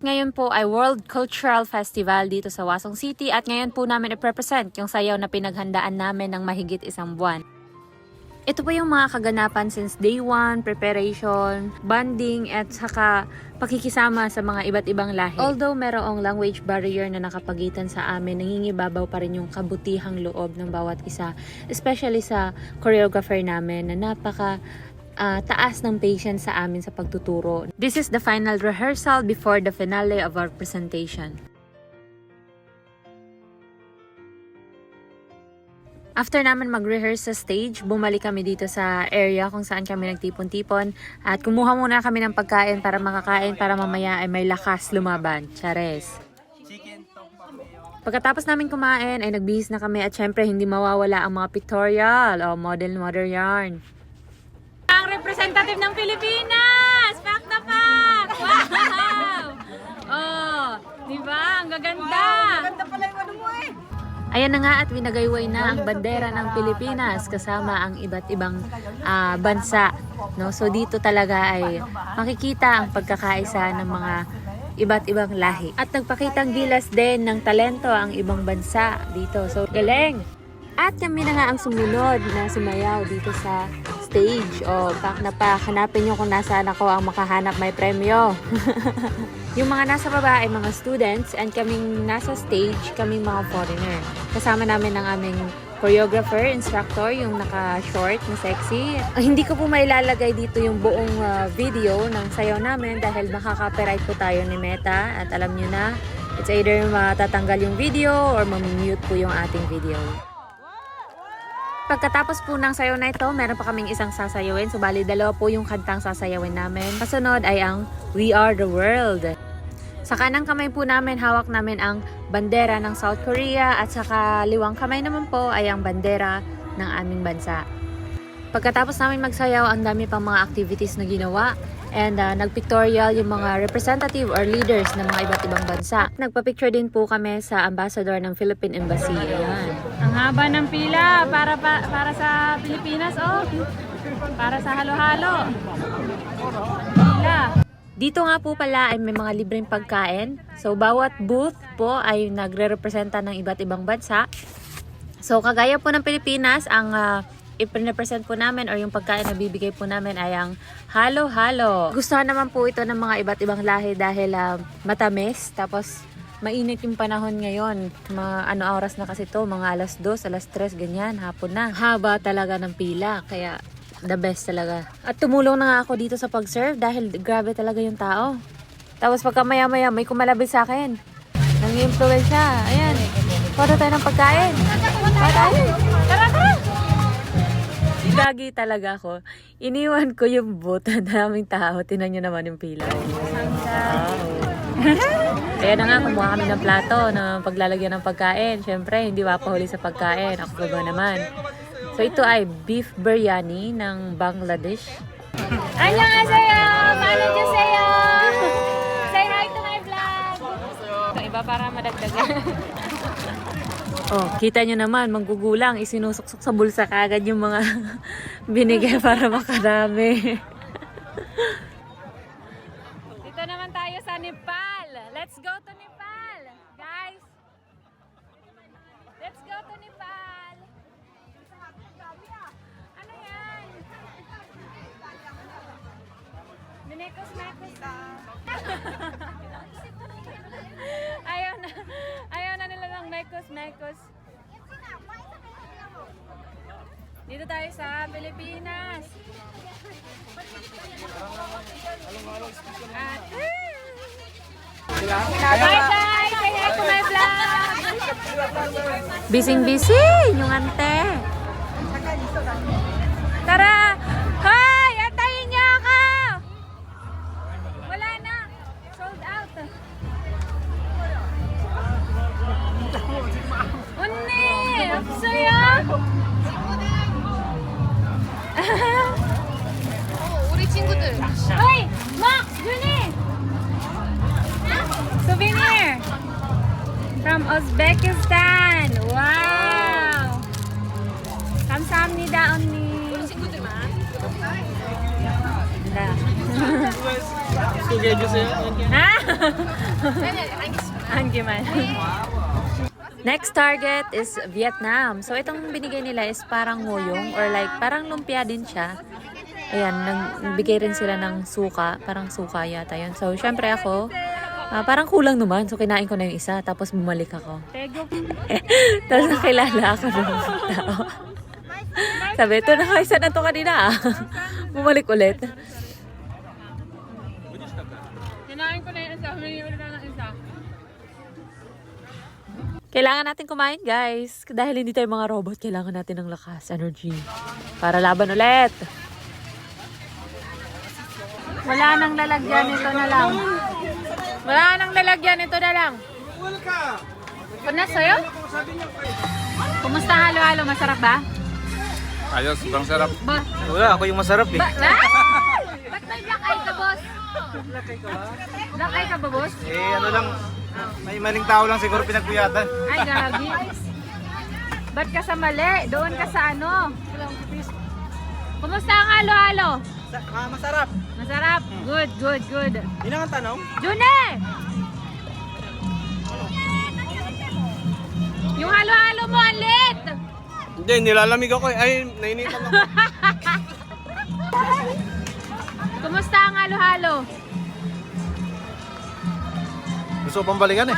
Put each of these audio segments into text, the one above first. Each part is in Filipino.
Ngayon po ay World Cultural Festival dito sa Wasong City at ngayon po namin i-represent yung sayaw na pinaghandaan namin ng mahigit isang buwan. Ito po yung mga kaganapan since day one, preparation, bonding at saka pakikisama sa mga iba't ibang lahi. Although merong language barrier na nakapagitan sa amin, nangingibabaw pa rin yung kabutihang loob ng bawat isa, especially sa choreographer namin na napaka taas ng patience sa amin sa pagtuturo. This is the final rehearsal before the finale of our presentation. After naman mag-rehearse sa stage, bumalik kami dito sa area kung saan kami nagtipon-tipon at kumuha muna kami ng pagkain para makakain para mamaya ay may lakas lumaban. Chares! Pagkatapos namin kumain ay nagbihis na kami at syempre hindi mawawala ang mga pictorial o model yarn. Ang representative ng Pilipinas! Fact na fact! Wow! Oh, di ba? Ang gaganda! Ganda pala yung ano mo eh! Ayan na nga at winagayway na ang bandera ng Pilipinas kasama ang iba't ibang bansa. No? So dito talaga ay makikita ang pagkakaisa ng mga iba't ibang lahi. At nagpakitang gilas din ng talento ang ibang bansa dito. So galing! At kami na nga ang sumunod na sumayaw dito sa stage. O, back na pa. Hanapin nyo kung nasaan ako ang makahanap may premyo. Yung mga nasa baba ay mga students and kaming nasa stage, kaming mga foreigner. Kasama namin ang aming choreographer, instructor, yung naka-short na sexy. Hindi ko po mailalagay dito yung buong video ng sayaw namin dahil makaka-copyright po tayo ni Meta. At alam nyo na, it's either matatanggal yung video or mamimute po yung ating video. Pagkatapos po ng sayaw na ito, meron pa kaming isang sasayawin. So, bali, dalawa po yung kantang sasayawin namin. Kasunod ay ang We Are the World. Sa kanang kamay po namin, hawak namin ang bandera ng South Korea at sa kaliwang kamay naman po ay ang bandera ng aming bansa. Pagkatapos namin magsayaw, ang dami pang mga activities na ginawa. And nagpictorial yung mga representative or leaders ng mga iba't ibang bansa. Nagpa-picture din po kami sa ambassador ng Philippine Embassy. Ayan. Ang haba ng pila para sa Pilipinas, oh. Para sa halo-halo. Pila. Dito nga po pala ay may mga libreng pagkain. So bawat booth po ay nagre-representa ng iba't ibang bansa. So kagaya po ng Pilipinas, ang i-present po namin or yung pagkain na bibigay po namin ay ang halo-halo. Gustuhan naman po ito ng mga iba't ibang lahi dahil matamis. Tapos mainit yung panahon ngayon. Ano oras na kasi to? Mga alas 2, alas 3, ganyan. Hapon na. Haba talaga ng pila. Kaya the best talaga. At tumulong na nga ako dito sa pag-serve dahil grabe talaga yung tao. Tapos pagka maya-maya may kumalabit sa akin. Nang-influence siya. Ayan. Photo tayo ng pagkain. Tara! Gagi talaga ako. Iniwan ko yung booth. Daming tao. Tinan nyo naman yung pila. Wow. Kaya na nga, kumuha kami ng plato na paglalagyan ng pagkain. Siyempre, hindi mapahuli sa pagkain. Ako ba naman? So, ito ay beef biryani ng Bangladesh. Annyeonghaseyo! Manajuseyo! Say hi to my vlog! Ito iba para madagdagan. Oh, kita nyo naman, manggugulang, isinusuksok sa bulsa kagad yung mga binigay para makarami. Dito naman tayo sa Nepal. Let's go to Nepal, guys. Let's go to Nepal. Ano yan? Minekos-mekos. Ayaw na nila ng mekos-mekos. Dito tayo sa Pilipinas. At bye guys! Say hi to my vlog! Busy yung ante. Tara! Hoy! Antayin niyo ako! Wala na! Sold out! 언니! 없어요? 우리 친구들 Hoy! Max! Juni! Souvenir! From Uzbekistan! Wow! 감사합니다, 언니! 친구들만 ganda. Ha? Anggiman. Next target is Vietnam. So, itong binigay nila is parang ngoyong or like parang lumpia din siya. Ayan, nagbigay rin sila ng suka. Parang suka yata yun. So, syempre ako, parang kulang naman. So, kinain ko na yung isa. Tapos, bumalik ako. Tapos, nakilala ako ng tao. Sabi, ito na isa na to kanina. Bumalik ulit. Kinain ko na yung isa. Humingi ulit na ng isa. Kailangan natin kumain, guys. Dahil hindi tayo mga robot, kailangan natin ng lakas, energy. Para laban ulit. Wala nang lalagyan, ito na lang. Wala nang lalagyan, ito na lang. Ano sa'yo? Kumusta halo-halo? Masarap ba? Ayos, sobrang sarap. Wala, ako yung masarap eh. Ba't may black eye ka, boss? Black eye ka ba, boss? Eh, ano lang, may maling tao lang siguro pinagkuyatan. Ay, gagi. Ba't ka sa mali? Doon ka sa ano? Kumusta ang halo-halo? Masarap. Masarap. Good, good, good. Yun ang tanong? June! Yung halo-halo mo, ang lit! Hindi, nilalamig ako eh. Ay, nainitan ako. Kumusta ang halo-halo? Gusto pang balikan eh.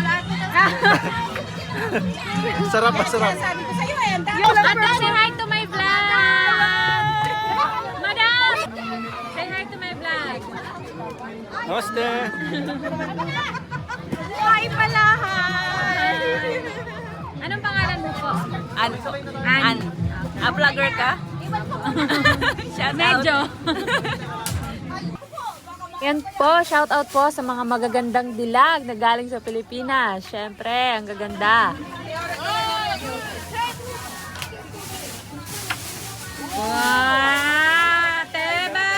Sarap, masarap. Yung ate, say hi to my vlog! Madam! Say hi to my vlog! Namaste. Hi pala! Anong pangalan mo po? An. vlogger ka? Medyo. Yan po, shout out po sa mga magagandang dilag na galing sa Pilipinas. Syempre, ang gaganda. Wow! Teba!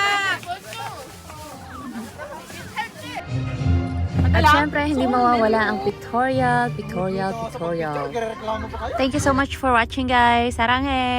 At syempre, hindi mawawala ang pictorial. Thank you so much for watching, guys. Saranghe!